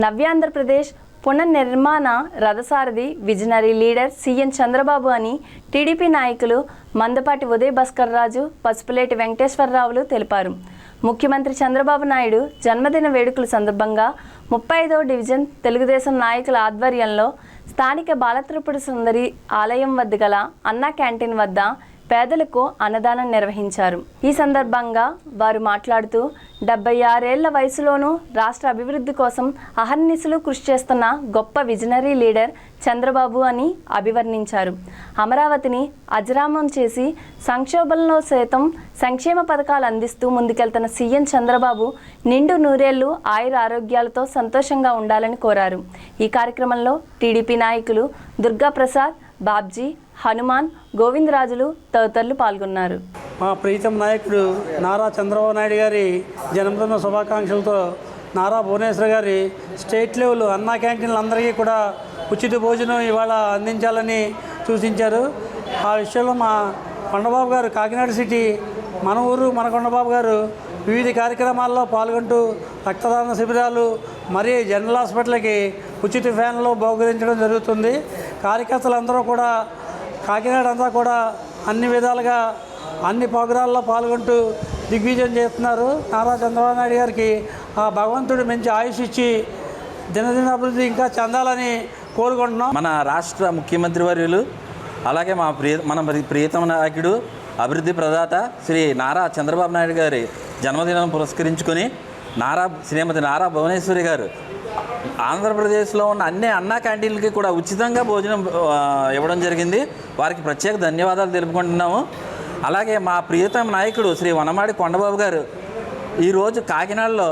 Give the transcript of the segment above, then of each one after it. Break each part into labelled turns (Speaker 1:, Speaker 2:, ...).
Speaker 1: నవ్యాంధ్రప్రదేశ్ పునర్నిర్మాణ రథసారథి visionary leader CM Chandrababu అని టీడీపీ నాయకులు మందపాటి ఉదయ్ భాస్కర్ రాజు, పసుపులేటి వెంకటేశ్వరరావులు తెలిపారు. ముఖ్యమంత్రి చంద్రబాబు నాయుడు జన్మదిన వేడుకల సందర్భంగా 35వ డివిజన్ తెలుగుదేశం నాయకుల ఆధ్వర్యంలో స్థానిక బాలత్రిపుర సుందరి ఆలయం వద్ద గల అన్నా క్యాంటీన్ వద్ద పేదలకు అన్నదానం నిర్వహించారు. ఈ సందర్భంగా వారు మాట్లాడుతూ 76 ఏళ్ల వయసులోనూ రాష్ట్ర అభివృద్ధి కోసం అహర్నిశలు కృషి చేస్తున్న గొప్ప విజనరీ లీడర్ చంద్రబాబు అని అభివర్ణించారు. అమరావతిని అజరామం చేసి సంక్షోభంలో సైతం సంక్షేమ పథకాలు అందిస్తూ ముందుకెళ్తున్న సీఎం చంద్రబాబు నిండు నూరేళ్లు ఆయుర ఆరోగ్యాలతో సంతోషంగా ఉండాలని కోరారు. ఈ కార్యక్రమంలో టీడీపీ నాయకులు దుర్గాప్రసాద్, బాబ్జీ, హనుమాన్, గోవిందరాజులు తదితరులు పాల్గొన్నారు.
Speaker 2: మా ప్రీతం నాయకుడు నారా చంద్రబాబు నాయుడు గారి జన్మదిన శుభాకాంక్షలతో నారా భువనేశ్వర్ గారి స్టేట్ లెవెల్ అన్నా క్యాంటీన్లు అందరికీ కూడా ఉచిత భోజనం ఇవాళ అందించాలని సూచించారు. ఆ విషయంలో మా కొండబాబు గారు కాకినాడ సిటీ మన ఊరు మన కొండబాబు గారు వివిధ కార్యక్రమాల్లో పాల్గొంటూ రక్తదాన శిబిరాలు మరియు జనరల్ హాస్పిటల్కి ఉచిత ఫ్యాన్లు బహుకరించడం జరుగుతుంది. కార్యకర్తలందరూ కూడా కాకినాడ అంతా కూడా అన్ని విధాలుగా అన్ని ప్రోగ్రాల్లో పాల్గొంటూ దిగ్విజయం చేస్తున్నారు. నారా చంద్రబాబు నాయుడు గారికి ఆ భగవంతుడు మంచి ఆయుష్ ఇచ్చి దినదిన అభివృద్ధి ఇంకా చెందాలని కోరుకుంటున్నాం.
Speaker 3: మన రాష్ట్ర ముఖ్యమంత్రి వర్యులు అలాగే మన ప్రియతమ నాయకుడు అభివృద్ధి ప్రదాత శ్రీ నారా చంద్రబాబు నాయుడు గారి జన్మదినం పురస్కరించుకొని శ్రీమతి నారా భువనేశ్వరి గారు ఆంధ్రప్రదేశ్లో ఉన్న అన్ని అన్నా క్యాంటీన్లకి కూడా ఉచితంగా భోజనం ఇవ్వడం జరిగింది. వారికి ప్రత్యేక ధన్యవాదాలు తెలుపుకుంటున్నాము. అలాగే మా ప్రియతమ నాయకుడు శ్రీ వనమాడి కొండబాబు గారు ఈరోజు కాకినాడలో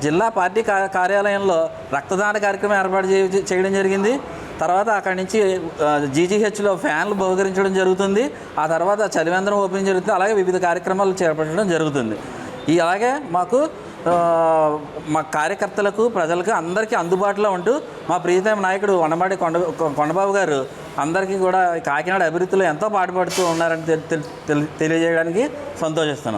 Speaker 3: జిల్లా పార్టీ కార్యాలయంలో రక్తదాన కార్యక్రమం ఏర్పాటు చేయడం జరిగింది. తర్వాత అక్కడి నుంచి జీజీహెచ్లో ఫ్యాన్లు బహుకరించడం జరుగుతుంది. ఆ తర్వాత చలివేంద్రం ఓపెనింగ్ జరుగుతుంది. అలాగే వివిధ కార్యక్రమాలు చేపట్టడం జరుగుతుంది. అలాగే మా కార్యకర్తలకు, ప్రజలకు అందరికీ అందుబాటులో ఉంటూ మా ప్రియతమ నాయకుడు వనమాడి కొండబాబు గారు అందరికీ కూడా కాకినాడ అభివృద్ధిలో ఎంతో పాటుపడుతూ ఉన్నారని తెలియజేయడానికి సంతోషిస్తున్నాం.